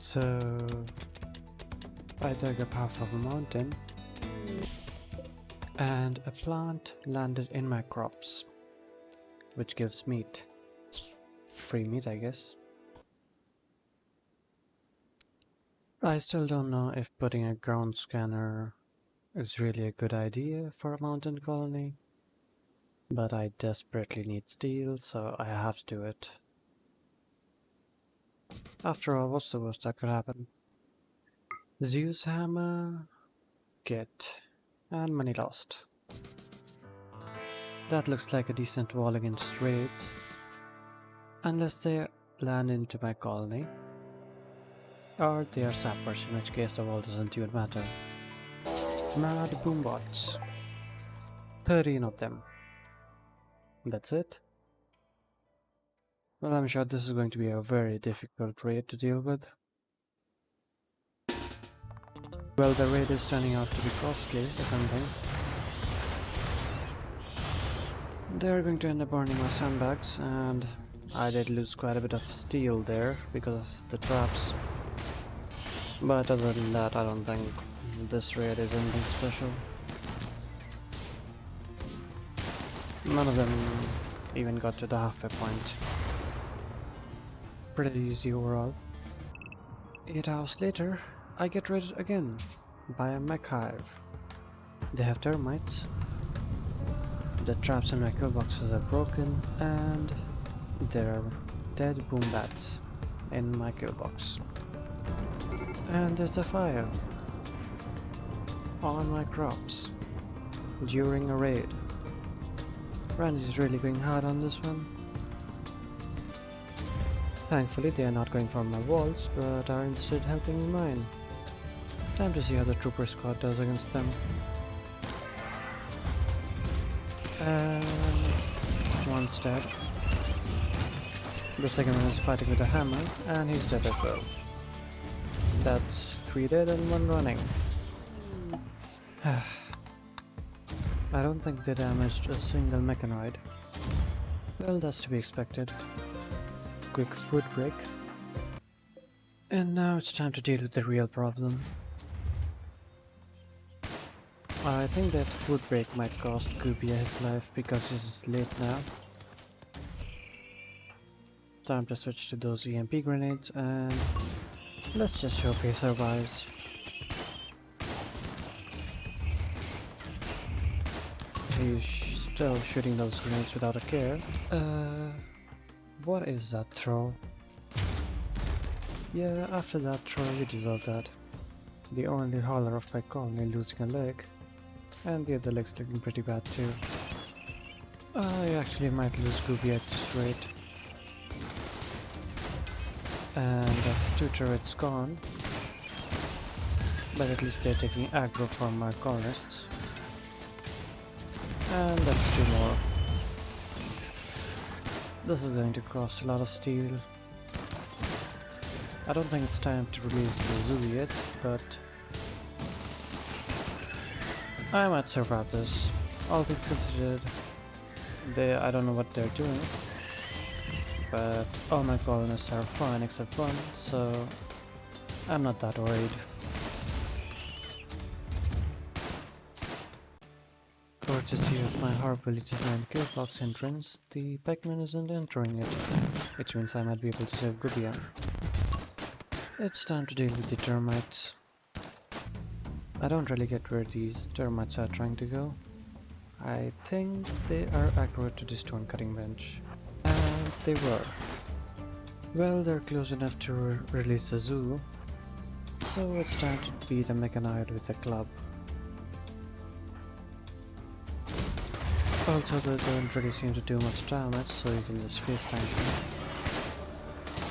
So I dug up half of a mountain and a plant landed in my crops, which gives meat. Free meat, I guess. I still don't know if putting a ground scanner is really a good idea for a mountain colony, but I desperately need steel, so I have to do it. After all, what's the worst that could happen? Zeus hammer, get, and money lost. That looks like a decent wall against raids, unless they land into my colony, or they are sappers, in which case the wall doesn't even matter. Mad boombots. 13 of them. That's it? Well, I'm sure this is going to be a very difficult raid to deal with. Well, the raid is turning out to be costly, if anything. They're going to end up burning my sandbags, and I did lose quite a bit of steel there because of the traps. But other than that, I don't think this raid is anything special. None of them even got to the halfway point. Pretty easy overall. 8 hours later, I get raided again by a mech hive. They have termites. The traps in my kill boxes are broken, and there are dead boom bats in my kill box. And there's a fire on my crops during a raid. Randy's really going hard on this one. Thankfully they are not going for my walls, but are instead helping mine. Time to see how the trooper squad does against them. And one's dead. The second one is fighting with a hammer, and he's dead as well. That's 3 dead and 1 running. I don't think they damaged a single mechanoid. Well, that's to be expected. Quick food break. And now it's time to deal with the real problem. I think that food break might cost Kubia his life because he's late now. Time to switch to those EMP grenades, and let's just hope he survives. He's still shooting those grenades without a care. What is that throw? Yeah, after that throw we deserve that. The only hauler of my colony losing a leg, and the other leg's looking pretty bad too. I actually might lose Gooby at this rate. And that's 2 turrets gone. But at least they're taking aggro from my colonists. And that's 2 more. This is going to cost a lot of steel. I don't think it's time to release the zoo yet, but I might survive this. All things considered, I don't know what they're doing, but all my colonists are fine except one, so I'm not that worried. Courtesy of my horribly designed kill box entrance, the pikeman isn't entering it, which means I might be able to save Gubia. It's time to deal with the termites. I don't really get where these termites are trying to go. I think they are aggro to the stone cutting bench. And they were. Well, they're close enough to release the zoo, so it's time to beat a mechanoid with a club. Also, they don't really seem to do much damage, so you can just space tank them.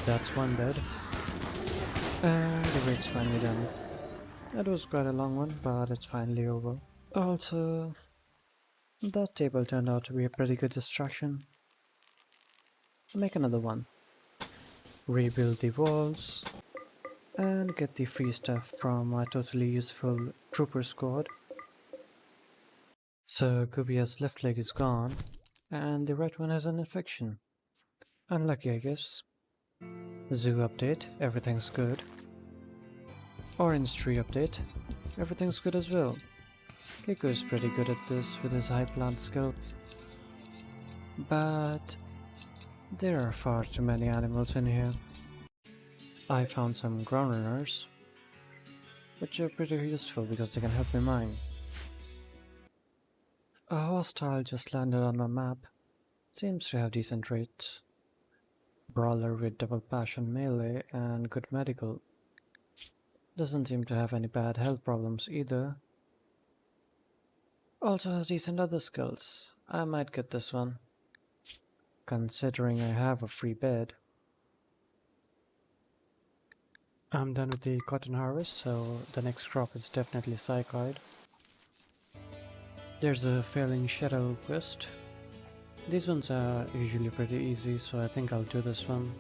That's 1 dead. And the raid's finally done. It was quite a long one, but it's finally over. Also, that table turned out to be a pretty good distraction. Make another one. Rebuild the walls, and get the free stuff from my totally useful trooper squad. So Kubia's left leg is gone, and the right one has an infection. Unlucky, I guess. Zoo update, everything's good. Orange tree update. Everything's good as well. Keiko is pretty good at this with his high plant skill. But there are far too many animals in here. I found some ground runners, which are pretty useful because they can help me mine. A hostile just landed on my map. Seems to have decent rates. Brawler with double passion melee and good medical. Doesn't seem to have any bad health problems either. Also has decent other skills. I might get this one, considering I have a free bed. I'm done with the cotton harvest, so the next crop is definitely psychoid. There's a failing shadow quest. These ones are usually pretty easy, so I think I'll do this one.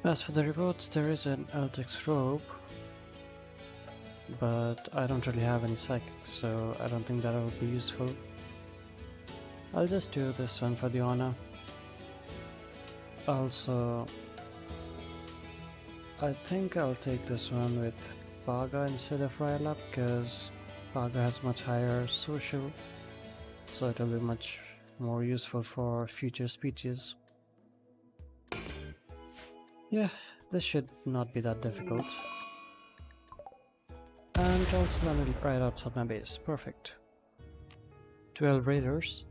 As for the rewards, there is an Eltex robe, but I don't really have any psychics, so I don't think that will be useful. I'll just do this one for the honor. Also, I think I'll take this one with Paga instead of Raler, because Paga has much higher social, so it'll be much more useful for future speeches. Yeah, this should not be that difficult. And also landed right outside my base. Perfect. 12 raiders.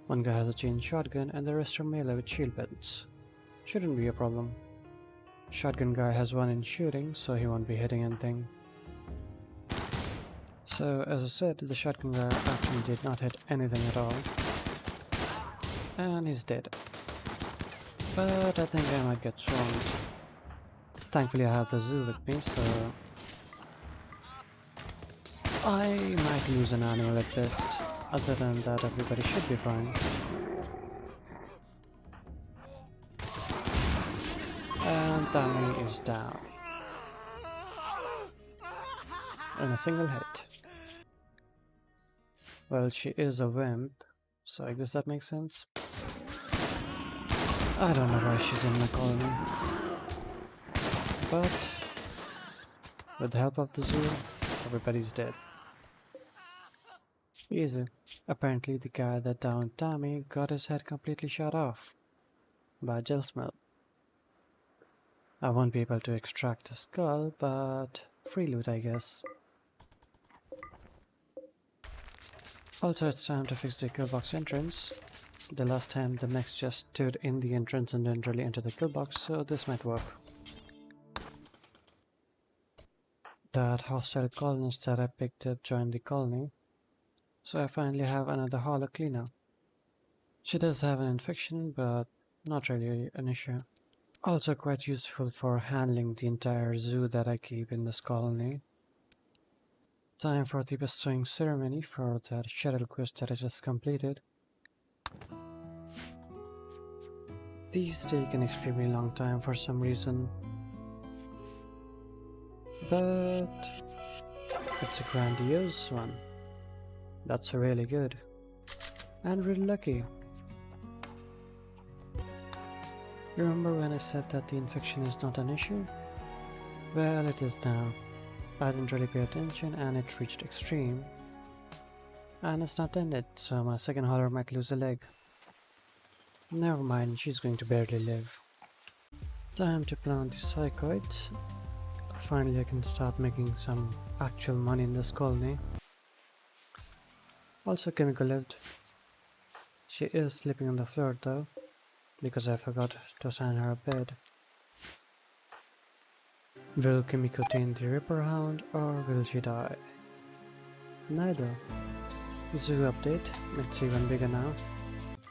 One guy has a chain shotgun and the rest are melee with shield bends. Shouldn't be a problem. Shotgun guy has 1 in shooting, so he won't be hitting anything. So as I said, the shotgun guy actually did not hit anything at all. And he's dead. But I think I might get swarmed. Thankfully I have the zoo with me, so I might lose an animal at best. Other than that, everybody should be fine. And Tammy is down. In a single hit. Well, she is a wimp, so I guess that makes sense. I don't know why she's in my colony. But with the help of the zoo, everybody's dead. Easy. Apparently the guy that downed Tammy got his head completely shot off by a gel smell. I won't be able to extract the skull, but free loot I guess. Also it's time to fix the kill box entrance. The last time the mechs just stood in the entrance and didn't really enter the kill box, so this might work. That hostile colonist that I picked up joined the colony, so I finally have another holo cleaner. She does have an infection, but not really an issue. Also quite useful for handling the entire zoo that I keep in this colony. Time for the bestowing ceremony for that shuttle quest that I just completed. These take an extremely long time for some reason, but it's a grandiose one. That's really good and really lucky. Remember when I said that the infection is not an issue? Well, it is now. I didn't really pay attention and it reached extreme. And it's not ended, so my second hauler might lose a leg. Never mind, she's going to barely live. Time to plant the psychoid. Finally I can start making some actual money in this colony. Also Chemical lived. She is sleeping on the floor though, because I forgot to assign her a bed. Will Kimiko tame the Ripper Hound or will she die? Neither. Zoo update, it's even bigger now.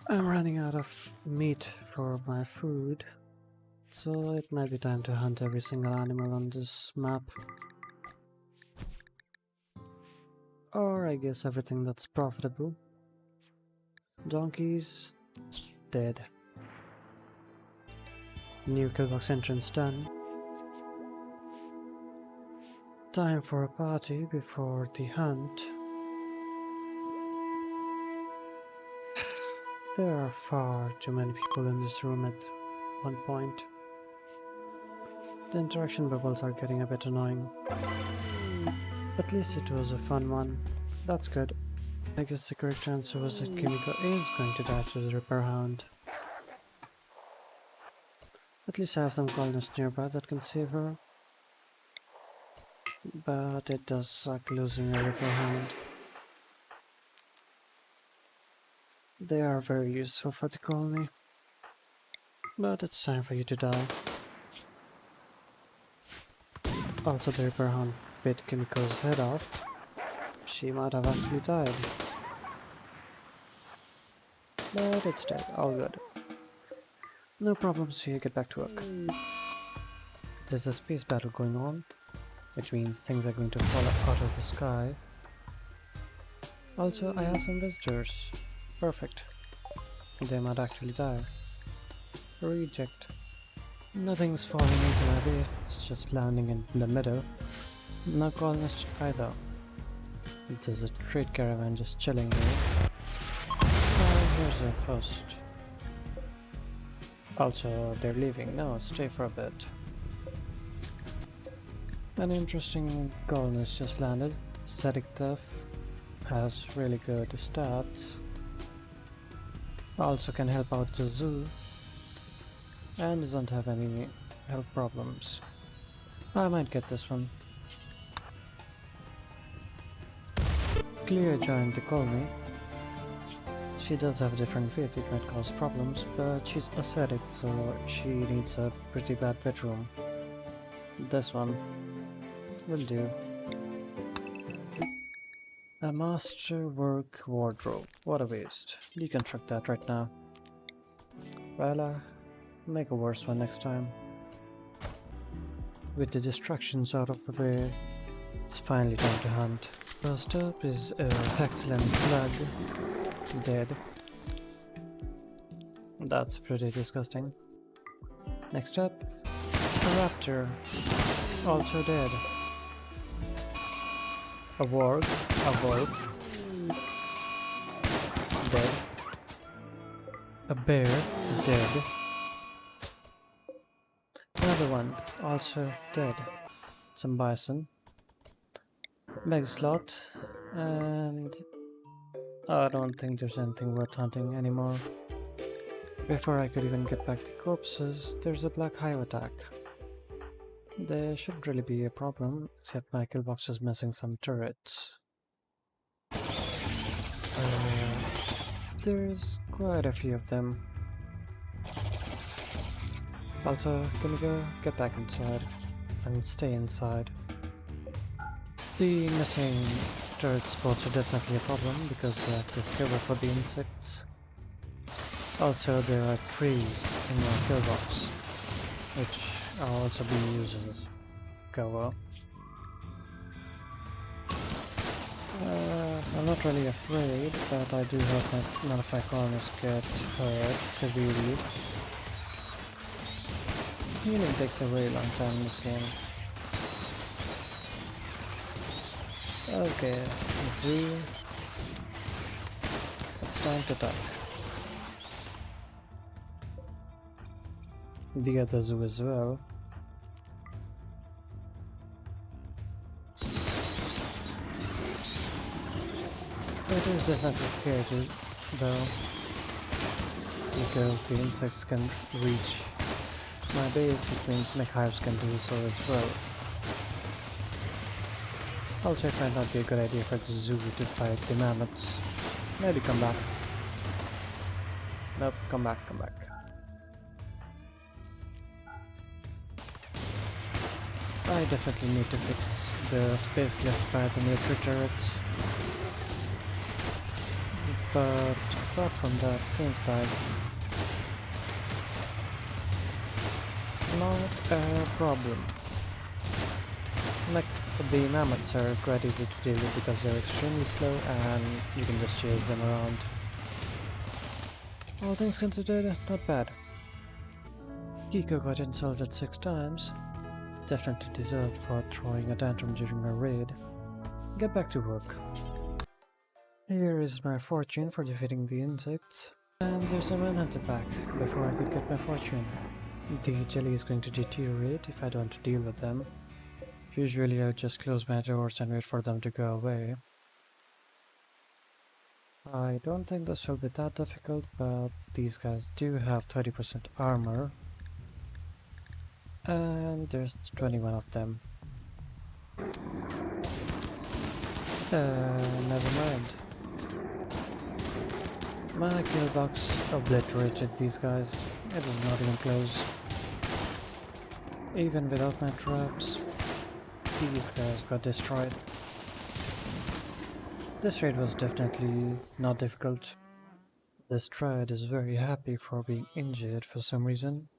I'm running out of meat for my food, so it might be time to hunt every single animal on this map. Or I guess everything that's profitable. Donkeys, dead. New killbox entrance done. Time for a party before the hunt. There are far too many people in this room at one point. The interaction bubbles are getting a bit annoying. At least it was a fun one. That's good. I guess the correct answer was that Kimiko is going to die to the Ripper Hound. At least I have some colonists nearby that can save her. But it does suck losing a Ripper Hound. They are very useful for the colony. But it's time for you to die. Also, the Ripper Hound bit Kimiko's head off. She might have actually died. But it's dead, all good. No problems, so you get back to work. There's a space battle going on, which means things are going to fall out of the sky. Also, I have some visitors. Perfect. They might actually die. Reject. Nothing's falling into my base, it's just landing in the middle. No colonists either. There's a trade caravan just chilling here. Here's a first. Also, they're leaving. No, stay for a bit. An interesting colonist just landed. Static Theft has really good stats. Also can help out the zoo. And doesn't have any health problems. I might get this one. Cleo joined the colony. She does have a different faith, it might cause problems, but she's ascetic, so she needs a pretty bad bedroom. This one will do. A masterwork wardrobe. What a waste. Deconstruct that right now. Well, make a worse one next time. With the distractions out of the way, it's finally time to hunt. First up is a Hexland slug. Dead. That's pretty disgusting. Next up, a raptor. Also dead. A warg. A wolf. Dead. A bear. Dead. Another one, also dead. Some bison. Megslot. And I don't think there's anything worth hunting anymore. Before I could even get back the corpses, there's a black hive attack. There shouldn't really be a problem, except my kill box is missing some turrets. There's quite a few of them. Also, can we go get back inside and stay inside? The missing turret spots are definitely a problem because they act as cover for the insects. Also, there are trees in your kill box, which are also being used as cover. I'm not really afraid, but I do hope none of my colonists get hurt severely. Healing takes a very long time in this game. Okay, zoo. It's time to attack. The other zoo as well. It is definitely scary though, because the insects can reach my base, which means mech hives can do so as well. Also, it might not be a good idea for the zoo to fight the mammoths. Maybe come back. Nope, come back, come back. I definitely need to fix the space left by the military turrets. But apart from that, seems like not a problem. Like, the mammoths are quite easy to deal with because they're extremely slow and you can just chase them around. All things considered, not bad. Kiko got insulted 6 times. Definitely deserved for throwing a tantrum during a raid. Get back to work. Here is my fortune for defeating the insects. And there's a manhunter pack before I could get my fortune. The jelly is going to deteriorate if I don't deal with them. Usually I just close my doors and wait for them to go away. I don't think this will be that difficult, but these guys do have 30% armor. And there's 21 of them. Never mind. My kill box obliterated these guys. It was not even close. Even without my traps, these guys got destroyed. This raid was definitely not difficult. This triad is very happy for being injured for some reason.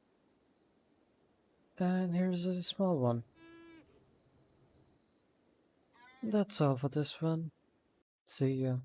And here's a small one. That's all for this one. See ya.